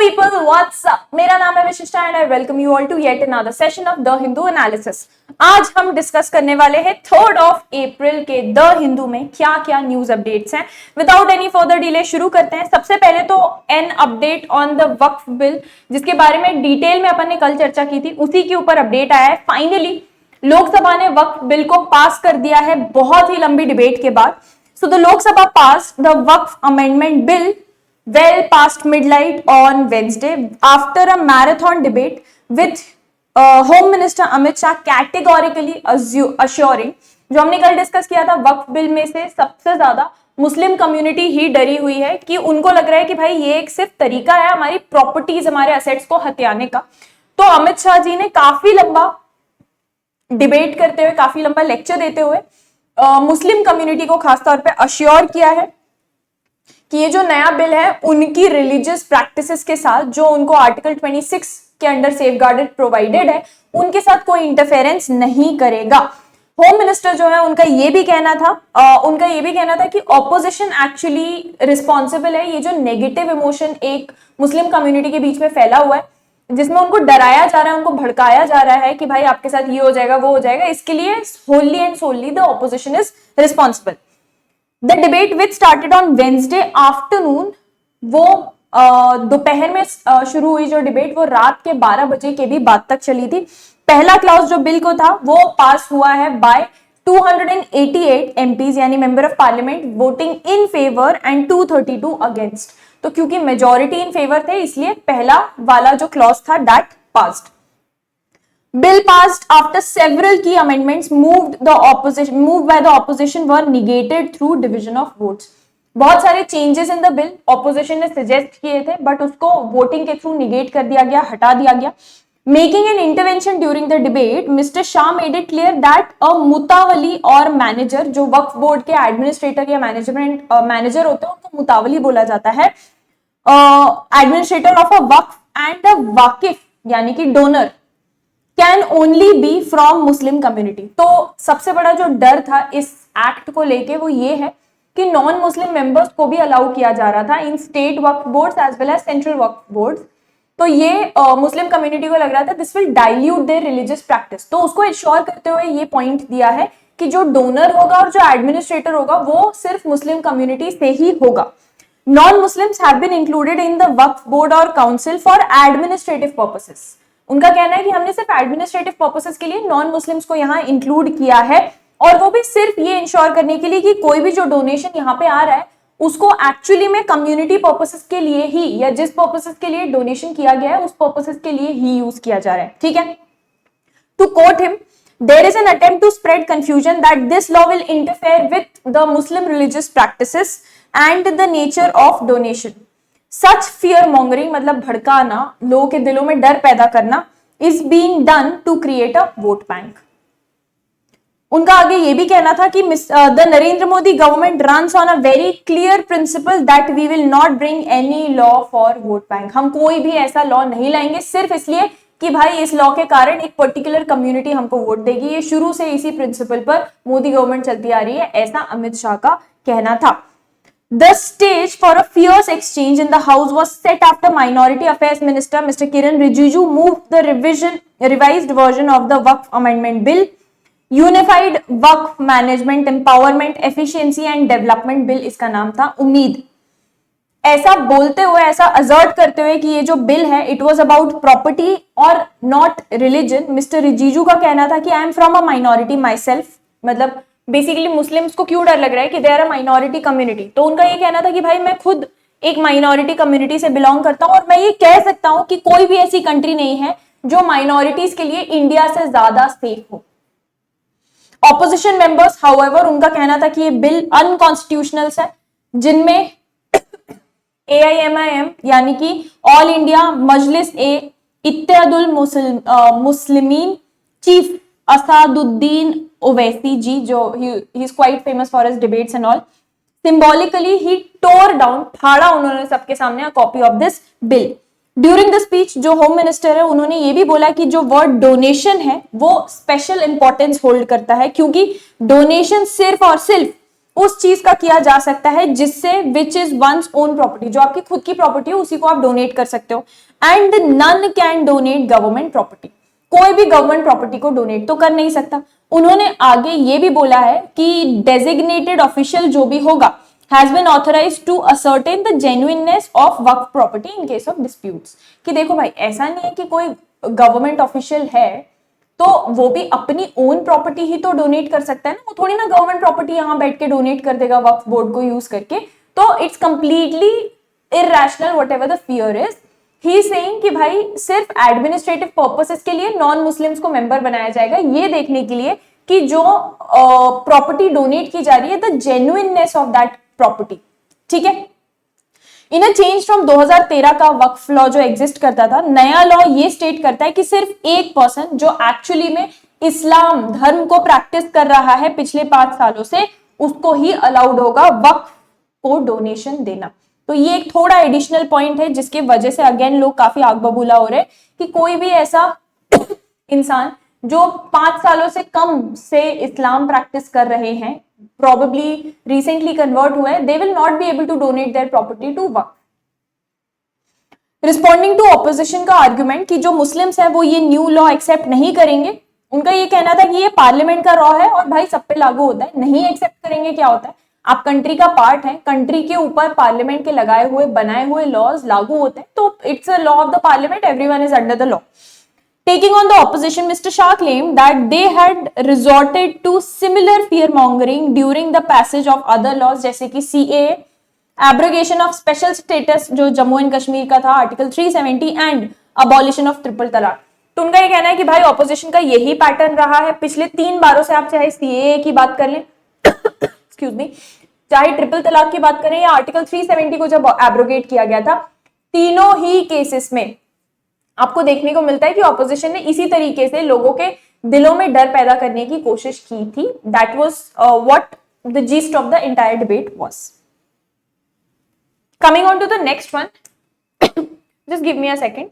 people, what's up? मेरा नाम है Vishishta and I welcome you all to yet another session of the Hindu analysis. आज हम डिस्कस करने वाले हैं 3 अप्रैल के द हिंदू में क्या क्या न्यूज अपडेट्स हैं। विदाउट एनी फर्दर डिले शुरू करते हैं। सबसे पहले तो an update on the Waqf bill, जिसके बारे में डिटेल में अपन ने कल चर्चा की थी, उसी के ऊपर अपडेट आया है। फाइनली लोकसभा ने वक्फ बिल को पास कर दिया है बहुत ही लंबी डिबेट के बाद। So the Lok Sabha pass the Waqf amendment bill well past midnight on Wednesday after a marathon debate with Home Minister Amit Shah categorically assuring, जो हमने कल डिस्कस किया था, वक्फ बिल में से सबसे ज्यादा मुस्लिम कम्युनिटी ही डरी हुई है कि उनको लग रहा है कि भाई ये एक सिर्फ तरीका है हमारी प्रॉपर्टीज, हमारे असेट्स को हथियाने का। तो अमित शाह जी ने काफी लंबा डिबेट करते हुए, काफी लंबा लेक्चर देते हुए मुस्लिम कम्युनिटी को खासतौर पे अश्योर किया है कि ये जो नया बिल है उनकी रिलीजियस प्रैक्टिसेस के साथ, जो उनको आर्टिकल 26 के अंडर सेफगार्डेड प्रोवाइडेड है, उनके साथ कोई इंटरफेरेंस नहीं करेगा। होम मिनिस्टर जो है उनका ये भी कहना था कि ऑपोजिशन एक्चुअली रिस्पॉन्सिबल है। ये जो नेगेटिव इमोशन एक मुस्लिम कम्युनिटी के बीच में फैला हुआ है, जिसमें उनको डराया जा रहा है, उनको भड़काया जा रहा है कि भाई आपके साथ ये हो जाएगा, वो हो जाएगा, इसके लिए wholly and solely the opposition is responsible. The debate which started on Wednesday afternoon, वो दोपहर में शुरू हुई जो डिबेट, वो रात के 12 बजे के भी बाद तक चली थी। पहला क्लॉज जो बिल को था वो पास हुआ है बाय 288 MPs यानी member of parliament voting in favour and 232 against. तो क्योंकि मेजॉरिटी इन फेवर थे इसलिए पहला वाला जो क्लॉज था that passed. Bill passed after several key amendments moved by the opposition were negated through division of votes. बहुत सारे changes in the bill opposition ने suggest किए थे, but उसको voting के through negate कर दिया गया, हटा दिया गया। Making an intervention during the debate, Mr. Shah made it clear that a मुतावली और मैनेजर, जो वक्फ बोर्ड के एडमिनिस्ट्रेटर या मैनेजर होते हैं उनको मुतावली बोला जाता है, administrator of a waqf and a wakif यानी कि donor can only be from Muslim community. तो सबसे बड़ा जो डर था इस एक्ट को लेके वो ये है कि नॉन मुस्लिम मेंबर्स को भी अलाउ किया जा रहा था in state Waqf boards as well as central Waqf boards. तो ये मुस्लिम कम्युनिटी को लग रहा था this will dilute their religious practice. तो उसको इंश्योर करते हुए ये पॉइंट दिया है कि जो डोनर होगा और जो एडमिनिस्ट्रेटर होगा वो सिर्फ मुस्लिम कम्युनिटी से ही होगा। Non Muslims have been included in the Waqf board और काउंसिल फॉर एडमिनिस्ट्रेटिव पर्पसेस। उनका कहना है कि हमने सिर्फ एडमिनिस्ट्रेटिव पर्पसेस के लिए नॉन मुस्लिम्स को यहाँ इंक्लूड किया है, और वो भी सिर्फ ये इंश्योर करने के लिए कि कोई भी जो डोनेशन यहाँ पे आ रहा है उसको एक्चुअली में कम्युनिटी पर्पसेस के लिए ही, या जिस पर्पसेस के लिए डोनेशन किया गया है उस पर्पसेस के लिए ही यूज किया जा रहा है। ठीक है, to quote him, there is an attempt to spread confusion that this law will interfere with the Muslim religious practices and the nature of donation. Such fear mongering मतलब भड़काना, लोगों के दिलों में डर पैदा करना, is being done to create a vote bank. उनका आगे ये भी कहना था कि the Narendra Modi government runs on a very clear principle that we will not bring any law for vote bank. हम कोई भी ऐसा लॉ नहीं लाएंगे सिर्फ इसलिए कि भाई इस लॉ के कारण एक पर्टिकुलर कम्युनिटी हमको वोट देगी। ये शुरू से इसी प्रिंसिपल पर मोदी गवर्नमेंट चलती आ रही है, ऐसा अमित शाह का कहना था। The stage for a fierce exchange in the House was set after Minority Affairs Minister Mr. Kiran Rijiju moved the revised version of the Waqf Amendment Bill, Unified Waqf Management Empowerment Efficiency and Development Bill इसका नाम था, उम्मीद। ऐसा बोलते हुए, ऐसा assert करते हुए कि ये जो बिल है इट वाज अबाउट प्रॉपर्टी और नॉट रिलीजन, मिस्टर रिजिजू का कहना था कि I am from a minority myself. मतलब बेसिकली मुस्लिम्स को क्यों डर लग रहा है कि they are a minority community. तो उनका ये कहना था कि भाई मैं खुद एक माइनॉरिटी कम्युनिटी से बिलोंग करता हूं और मैं ये कह सकता हूं कि कोई भी ऐसी कंट्री नहीं है जो माइनॉरिटीज के लिए इंडिया से ज्यादा सेफ हो। ऑपोजिशन मेंबर्स हाउएवर, उनका कहना था कि ये बिल अनकॉन्स्टिट्यूशनल है, जिनमें AIMIM यानी कि ऑल इंडिया मजलिस ए इत्तेहादुल मुस्लिमीन चीफ असादुद्दीन ओवैसी जी, जो he is quite famous for his debates and all, symbolically he tore down, फाड़ा उन्होंने सबके सामने a copy of this bill. During the speech जो होम मिनिस्टर है उन्होंने ये भी बोला कि जो वर्ड डोनेशन है वो स्पेशल इंपॉर्टेंस होल्ड करता है, क्योंकि डोनेशन सिर्फ और सिर्फ उस चीज का किया जा सकता है जिससे which is one's own property, जो आपकी खुद की प्रॉपर्टी है उसी को आप डोनेट कर सकते हो। And none can donate government property, कोई भी गवर्नमेंट प्रॉपर्टी को डोनेट तो कर नहीं सकता। उन्होंने आगे ये भी बोला है कि डेजिग्नेटेड ऑफिशियल जो भी होगा has been authorized to ascertain the genuineness of Waqf property in case of disputes। कि देखो भाई, ऐसा नहीं है कि कोई गवर्नमेंट ऑफिशियल है तो वो भी अपनी ओन प्रॉपर्टी ही तो डोनेट कर सकता है ना, वो थोड़ी ना गवर्नमेंट प्रॉपर्टी यहां बैठ के डोनेट कर देगा वक्फ बोर्ड को यूज करके। तो it's completely irrational what ever the fear is. He saying कि भाई सिर्फ एडमिनिस्ट्रेटिव पर्पसेस के लिए नॉन मुस्लिम्स को मेंबर बनाया जाएगा, ये देखने के लिए कि जो प्रॉपर्टी डोनेट की जा रही है the genuineness of that property. ठीक है, इन अ चेंज फ्रॉम 2013 का वक्फ लॉ जो एग्जिस्ट करता था, नया लॉ ये स्टेट करता है कि सिर्फ एक पर्सन जो एक्चुअली में इस्लाम धर्म को प्रैक्टिस कर रहा है पिछले 5 सालों से, उसको ही अलाउड होगा वक्फ को डोनेशन देना। तो ये एक थोड़ा एडिशनल पॉइंट है जिसके वजह से अगेन लोग काफी आग बबूला हो रहे हैं कि कोई भी ऐसा इंसान जो 5 सालों से कम से इस्लाम प्रैक्टिस कर रहे हैं, probably recently convert हुए हैं, they will not be able to donate their property to waqf. Responding to opposition का आर्ग्यूमेंट कि जो मुस्लिम्स हैं वो ये न्यू लॉ एक्सेप्ट नहीं करेंगे, उनका ये कहना था कि ये पार्लियामेंट का लॉ है और भाई सब पे लागू होता है, नहीं एक्सेप्ट करेंगे। क्या होता है, आप कंट्री का पार्ट है, कंट्री के ऊपर पार्लियामेंट के लगाए हुए बनाए हुए लॉज लागू होते हैं, तो it's a law of the parliament, everyone is under the law. Taking on the opposition, Mr. Shah claimed that they had resorted to similar fear-mongering during the passage of other laws जैसे कि CAA, abrogation of special status जो Jammu and Kashmir का था, article 370 and abolition of triple तलाक। तो उनका ये कहना है कि भाई ऑपोजिशन का यही पैटर्न रहा है पिछले 3 बारों से, आप चाहे CAA की बात कर लें एक्सक्यूज मी, चाहे ट्रिपल तलाक की बात करें या आर्टिकल 370 को जब एब्रोगेट किया गया था, तीनों ही केसेस में आपको देखने को मिलता है कि ऑपोजिशन ने इसी तरीके से लोगों के दिलों में डर पैदा करने की कोशिश की थी। That was what the gist of the entire debate was. Coming on to the next one, just give me a second.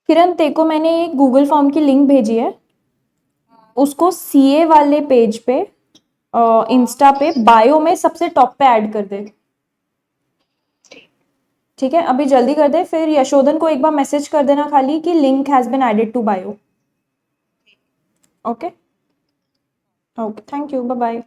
Kiran, तेको मैंने एक गूगल फॉर्म की लिंक भेजी है, उसको सीए वाले पेज पे इंस्टा पे बायो में सबसे टॉप पे ऐड कर दे। ठीक है, अभी जल्दी कर दे, फिर यशोधन को एक बार मैसेज कर देना खाली कि link has been added to bio. Okay okay, thank you, bye bye.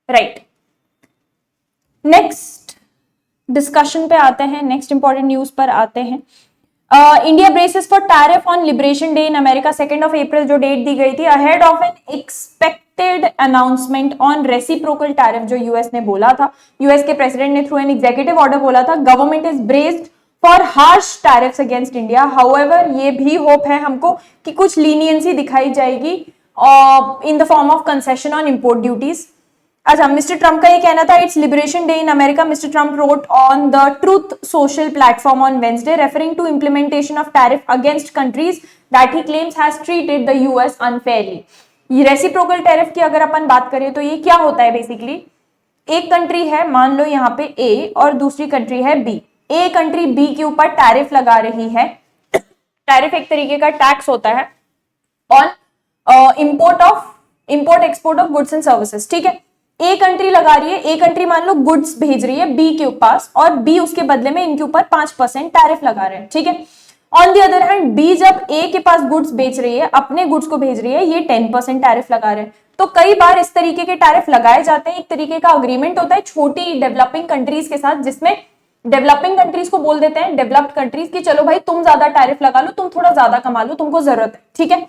Right, next discussion पे आते हैं, नेक्स्ट इंपॉर्टेंट न्यूज पर आते हैं। India braces for tariff on liberation day in America, 2 April जो डेट दी गई थी, ahead of an expected announcement on reciprocal tariff, जो यूएस ने बोला था, यूएस के प्रेसिडेंट ने थ्रू एन एग्जीक्यूटिव ऑर्डर बोला था, government is braced for harsh tariffs against India. However ये भी होप है हमको कि कुछ लीनियंसी दिखाई जाएगी in the form of concession on import duties. अच्छा, मिस्टर ट्रम्प का ये कहना था, it's liberation day in America. Mister Trump wrote on the truth social platform on Wednesday referring to implementation of tariff against countries that he claims has treated the US unfairly. ये reciprocal tariff की अगर अपन बात करें तो ये क्या होता है बेसिकली, एक कंट्री है मान लो यहाँ पे ए और दूसरी कंट्री है बी. ए कंट्री बी के ऊपर टैरिफ लगा रही है. टैरिफ एक तरीके का टैक्स होता है on import export of goods and services. ठीक है, ए कंट्री लगा रही है, ए कंट्री मान लो गुड्स भेज रही है बी के पास और बी उसके बदले में इनके ऊपर 5% टैरिफ लगा रहे हैं. ठीक है, on the other hand B जब ए के पास गुड्स बेच रही है, अपने गुड्स को भेज रही है, ये 10% टैरिफ लगा रहे हैं. तो कई बार इस तरीके के टैरिफ लगाए जाते हैं. एक तरीके का अग्रीमेंट होता है छोटी डेवलपिंग कंट्रीज के साथ, जिसमें डेवलपिंग कंट्रीज को बोल देते हैं डेवलप्ड कंट्रीज की चलो भाई तुम ज्यादा टैरिफ लगा लो, तुम थोड़ा ज्यादा कमा लो, तुमको जरूरत है. ठीक है,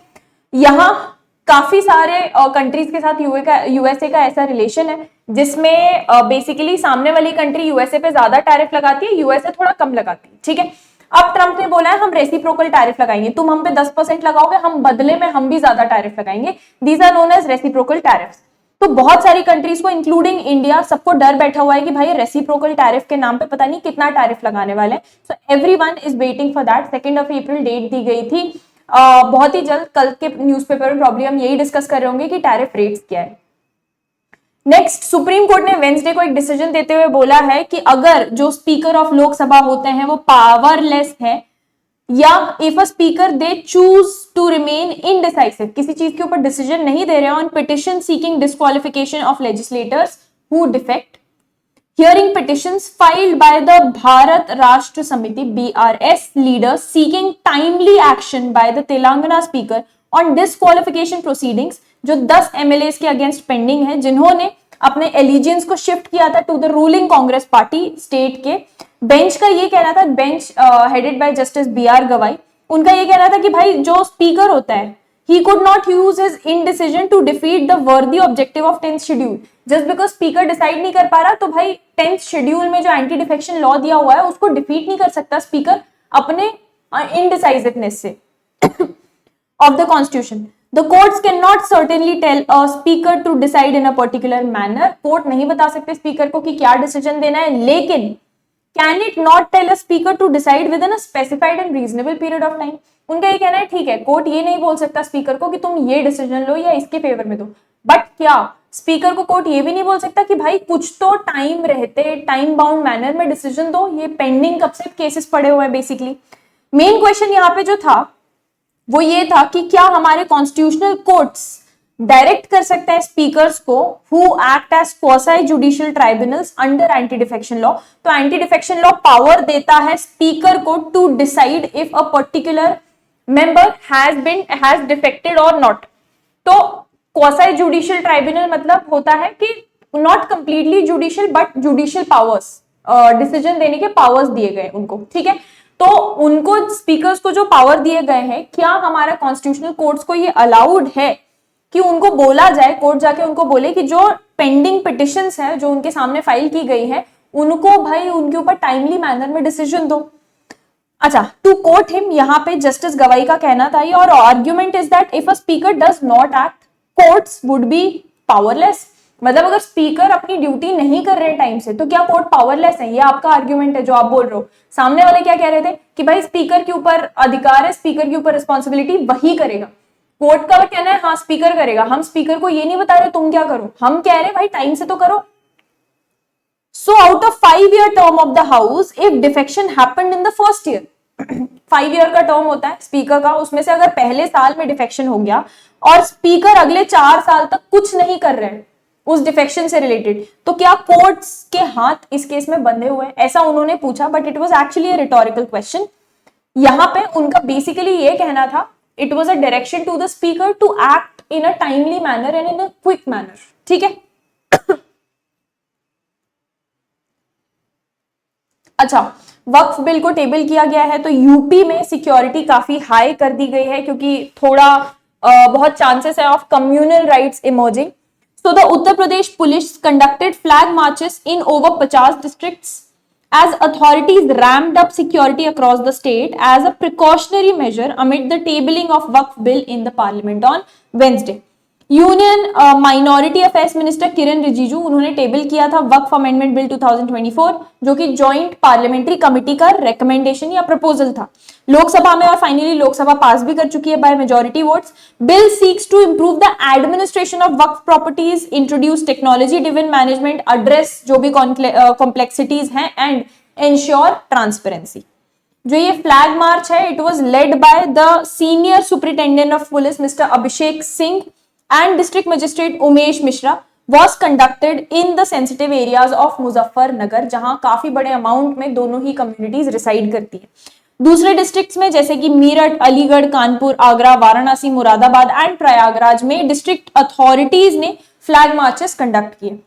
यहाँ काफी सारे कंट्रीज के साथ यूएसए का ऐसा रिलेशन है जिसमें बेसिकली सामने वाली कंट्री यूएसए पे ज्यादा टैरिफ लगाती है, यूएसए थोड़ा कम लगाती है. ठीक है, अब ट्रम्प ने बोला है हम रेसिप्रोकल टैरिफ लगाएंगे, तुम हम पे 10% लगाओगे, हम बदले में हम भी ज्यादा टैरिफ लगाएंगे. These are known as reciprocal tariffs. तो बहुत सारी कंट्रीज को इंक्लूडिंग इंडिया सबको डर बैठा हुआ है कि भाई रेसिप्रोकल टैरिफ के नाम पे पता नहीं कितना टैरिफ लगाने वाले हैं. So everyone is waiting for that. 2 April date दी गई थी. बहुत ही जल्द कल के न्यूज़पेपर में प्रॉब्लम हम यही डिस्कस कर रहे होंगे कि टैरिफ रेट्स क्या है. नेक्स्ट, सुप्रीम कोर्ट ने वेंसडे को एक डिसीजन देते हुए बोला है कि अगर जो स्पीकर ऑफ लोकसभा होते हैं वो पावरलेस है या if a speaker they choose to remain indecisive, किसी चीज के ऊपर डिसीजन नहीं दे रहे on petition seeking disqualification of legislators who defect, hearing petitions filed by the Bharat Rashtra Samiti BRS leaders seeking timely action by the Telangana speaker on disqualification proceedings जो 10 MLAs के against pending है जिन्होंने अपने allegiance को shift किया था to the ruling Congress party state के. Bench का ये कहना था, bench headed by justice BR Gavai, उनका ये कहना था कि भाई जो स्पीकर होता है he could not use his indecision to defeat the worthy objective of 10th schedule. Just because speaker decide नहीं कर पा रहा तो भाई 10th शेड्यूल में जो एंटी डिफेक्शन लॉ दिया हुआ है उसको डिफीट नहीं कर सकता स्पीकर अपने इनडिसाइसिवनेस से of the constitution. The courts cannot certainly tell a speaker to decide in a particular manner. Court नहीं बता सकते स्पीकर को कि क्या डिसीजन देना है, लेकिन can it not tell a speaker to decide within a specified and reasonable period of time? उनका ये कहना है ठीक है, कोर्ट ये नहीं बोल सकता स्पीकर को कि तुम ये डिसीजन लो या इसके फेवर में दो, बट क्या स्पीकर को कोर्ट ये भी नहीं बोल सकता कि भाई कुछ तो टाइम रहते टाइम बाउंड मैनर में डिसीजन दो, ये पेंडिंग कब से केसेस पड़े हुए हैं. बेसिकली मेन क्वेश्चन यहाँ पे जो था वो ये था कि क्या हमारे कॉन्स्टिट्यूशनल कोर्ट्स डायरेक्ट कर सकते हैं स्पीकर्स को who act as quasi judicial tribunals under anti defection law. तो एंटी डिफेक्शन लॉ पावर देता है स्पीकर को to decide if a particular member has defected और नॉट. तो क्वासी जुडिशियल ट्राइब्यूनल मतलब होता है कि not completely judicial but judicial powers, decision देने के पावर्स दिए गए उनको. ठीक है, तो उनको स्पीकर्स को जो पावर दिए गए हैं, क्या हमारा कॉन्स्टिट्यूशनल कोर्ट्स को ये अलाउड है कि उनको बोला जाए, कोर्ट जाके उनको बोले कि जो पेंडिंग पिटिशंस है जो उनके सामने फाइल की गई है उनको भाई उनके ऊपर टाइमली मैनर में डिसीजन दो. अच्छा, टू कोट हिम, यहाँ पे जस्टिस गवाई का कहना था और argument is that if a speaker does not act courts would be powerless. मतलब अगर स्पीकर अपनी ड्यूटी नहीं कर रहे टाइम से तो क्या कोर्ट पावरलेस है? ये आपका आर्ग्यूमेंट है जो आप बोल रहे हो. सामने वाले क्या कह रहे थे कि भाई स्पीकर के ऊपर अधिकार है, स्पीकर के ऊपर रिस्पॉन्सिबिलिटी वही करेगा. कोर्ट का कहना है हाँ स्पीकर करेगा. हम स्पीकर को ये नहीं बता रहे तुम क्या करो, हम कह रहे भाई टाइम से तो करो. So out of 5-year term of the house if defection happened in the first year, 5 year का टर्म होता है स्पीकर का, उसमें से अगर पहले साल में डिफेक्शन हो गया और स्पीकर अगले 4 साल तक कुछ नहीं कर रहे हैं उस डिफेक्शन से रिलेटेड, तो क्या कोर्ट्स के हाथ इस केस में बंधे हुए हैं? ऐसा उन्होंने पूछा, but it was actually a rhetorical question. यहां पे उनका बेसिकली ये कहना था, it was a direction to the speaker to act in a timely manner and in a quick manner. ठीक है. अच्छा, वक्फ बिल को टेबल किया गया है तो यूपी में सिक्योरिटी काफी हाई कर दी गई है क्योंकि थोड़ा बहुत चांसेस है of communal riots emerging. So the Uttar Pradesh police conducted flag marches in over 50 districts as authorities ramped up security across the state as a precautionary measure amid the tabling of Waqf bill in the parliament on Wednesday. Union minority affairs minister Kiran Rijiju, उन्होंने table किया था वक्फ amendment bill 2024, जो कि joint parliamentary committee का recommendation या proposal था लोकसभा में, और फाइनली लोकसभा पास भी कर चुकी है by majority votes. Bill seeks to improve the administration of waqf properties, introduce technology driven management, address जो भी कॉम्प्लेक्सिटीज हैं एंड इंश्योर ट्रांसपेरेंसी। जो ये फ्लैग मार्च है, it was led by the senior superintendent of police mister Abhishek Singh and district magistrate Umesh Mishra, was conducted in the sensitive areas of Muzaffarnagar, जहां काफी बड़े amount में दोनों ही कम्युनिटीज रिसाइड करती है। दूसरे डिस्ट्रिक्ट्स में जैसे कि मीरठ, अलीगढ़, कानपुर, आगरा, वाराणसी, मुरादाबाद एंड प्रयागराज में डिस्ट्रिक्ट अथॉरिटीज ने फ्लैग मार्चेस कंडक्ट किए।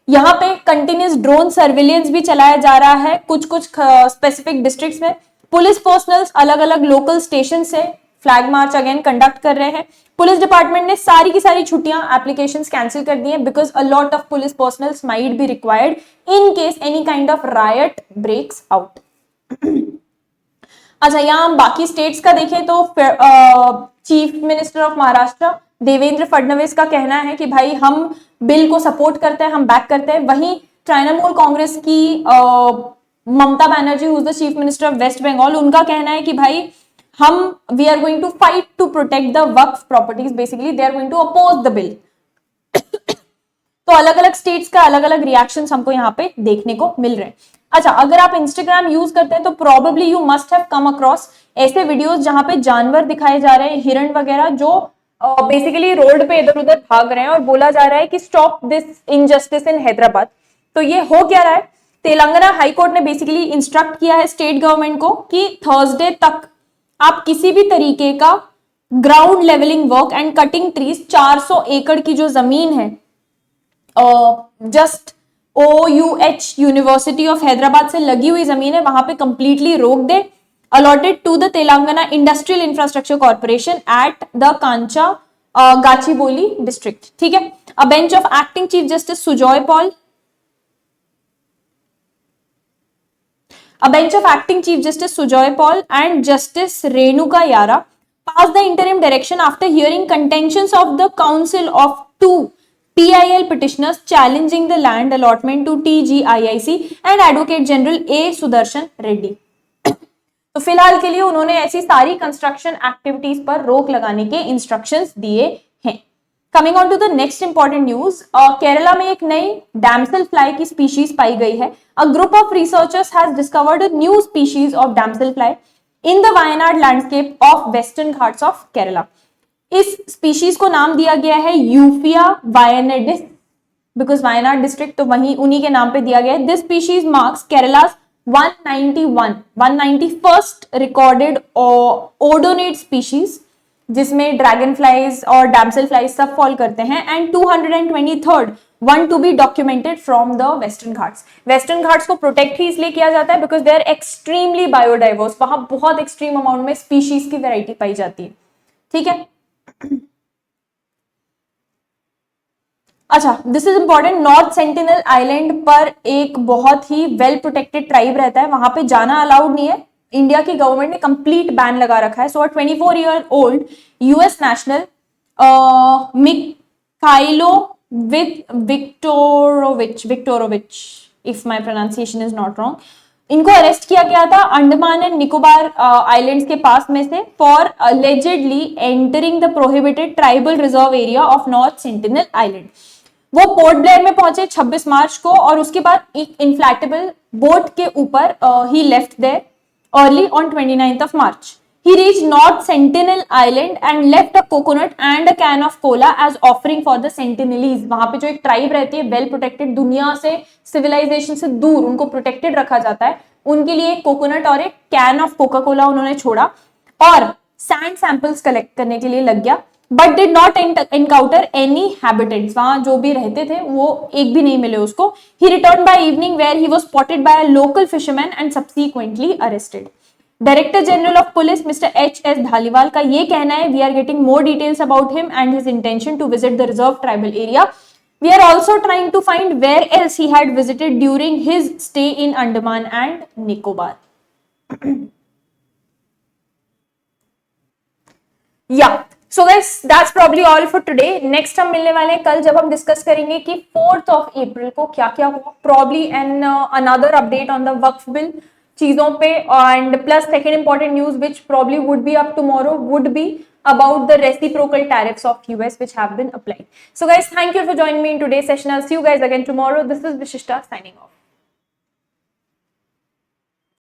यहाँ पे कंटिन्यूस ड्रोन सर्विलियंस भी चलाया जा रहा है कुछ स्पेसिफिक डिस्ट्रिक्ट्स में। पुलिस पर्सनल्स अलग अलग लोकल स्टेशन से फ्लैग मार्च अगेन कंडक्ट कर रहे हैं। पुलिस डिपार्टमेंट ने सारी की सारी छुट्टियां एप्लीकेशंस कैंसिल कर दी हैं because a lot of police personnels might be required in case any kind of riot breaks out. अच्छा, यहाँ हम बाकी स्टेट्स का देखें तो chief minister of Maharashtra Devendra Fadnavis का कहना है कि भाई हम बिल को सपोर्ट करते हैं, हम बैक करते हैं। वहीं तृणमूल कांग्रेस की Mamata Banerjee, who is the chief minister of West Bengal, उनका कहना है कि भाई हम we are going to fight to protect the waqf properties, basically they are going to oppose the bill. तो अलग अलग स्टेट्स का अलग अलग रिएक्शंस हमको यहाँ पे देखने को मिल रहे हैं। अच्छा, अगर आप इंस्टाग्राम यूज करते हैं तो probably you must have come across ऐसे वीडियोस जहां पे जानवर दिखाए जा रहे हैं, हिरण वगैरह, जो बेसिकली रोड पे इधर उधर भाग रहे हैं और बोला जा रहा है कि स्टॉप दिस इनजस्टिस इन हैदराबाद। तो ये हो क्या रहा है, तेलंगाना हाईकोर्ट ने बेसिकली इंस्ट्रक्ट किया है स्टेट गवर्नमेंट को कि थर्सडे तक आप किसी भी तरीके का ground levelling work and cutting trees, 400 एकड़ की जो जमीन है just OUH university of Hyderabad से लगी हुई जमीन है, वहां पे कंप्लीटली रोक दे। Allotted to the Telangana industrial infrastructure corporation at the Kancha Gachibowli district. ठीक है, a bench of acting chief justice Sujoy Paul, A bench of acting Chief Justice Sujoy Paul and Justice Renuka Yara passed the interim direction after hearing contentions of the counsel of two PIL petitioners challenging the land allotment to TGIIC and Advocate General A. Sudarshan Reddy. तो फिलहाल के लिए उन्होंने ऐसी सारी construction activities पर रोक लगाने के इंस्ट्रक्शंस दिए हैं। Coming on to the next important news, Kerala में एक नई डैमसेल फ्लाई की स्पीशीज पाई गई है। A group of researchers has discovered a new species of damsel fly in the Wayanad landscape of western Ghats of Kerala. इस स्पीशीज को नाम दिया गया है Euphaea wayanadensis, because Wayanad district तो वहीं उन्हीं के नाम पे दिया गया है। This species marks Kerala's 191st recorded ओडोनेट species, जिसमें ड्रैगन फ्लाइज और डैमसेल फ्लाइज सब फॉल करते हैं, and 223rd one to be documented from the western Ghats. Western Ghats को प्रोटेक्ट ही इसलिए किया जाता है because they are extremely biodiverse, वहां बहुत एक्सट्रीम अमाउंट में स्पीशीज की वैरायटी पाई जाती है। ठीक है, अच्छा, this is important. North sentinel island पर एक बहुत ही वेल प्रोटेक्टेड ट्राइब रहता है, वहां पे जाना अलाउड नहीं है। इंडिया की गवर्नमेंट ने कंप्लीट बैन लगा रखा है। So 24-year-old US national Mykhailo Viktorovych, if my pronunciation is not wrong, इनको अरेस्ट किया गया था अंडमान एंड निकोबार आइलैंड्स के पास में से for allegedly entering the prohibited tribal reserve area of north sentinel island. वो पोर्ट ब्लेयर में पहुंचे 26 मार्च को, और उसके बाद एक इन्फ्लैटेबल बोट के ऊपर ही left there early on 29th March. He reached North Sentinel Island and left a coconut and a can of cola as offering for the Sentinelese. वहां पे जो एक ट्राइब रहती है वेल प्रोटेक्टेड, दुनिया से सिविलाइजेशन से दूर उनको प्रोटेक्टेड रखा जाता है, उनके लिए एक कोकोनट और एक कैन ऑफ कोका कोला उन्होंने छोड़ा और सैंड सैंपल्स कलेक्ट करने के लिए लग गया, but did not encounter any habitants. वहां जो भी रहते थे वो एक भी नहीं मिले उसको। He return by evening where he was spotted by a local fisherman and subsequently arrested. Director general of police Mr H S. Dhaliwal का ये कहना है, we are getting more details about him and his intention to visit the reserve tribal area. We are also trying to find where else he had visited during his stay in Andaman and Nicobar. Yeah, so guys that's probably all for today. Next हम मिलने वाले हैं कल, जब हम discuss करेंगे कि 4th of April को क्या क्या हुआ, probably and another update on the Waqf bill चीजों पे, and plus second important news which probably would be up tomorrow would be about the reciprocal tariffs of US which have been applied. So guys, thank you for joining me in today's session. I'll see you guys again tomorrow. This is Vishishta signing off.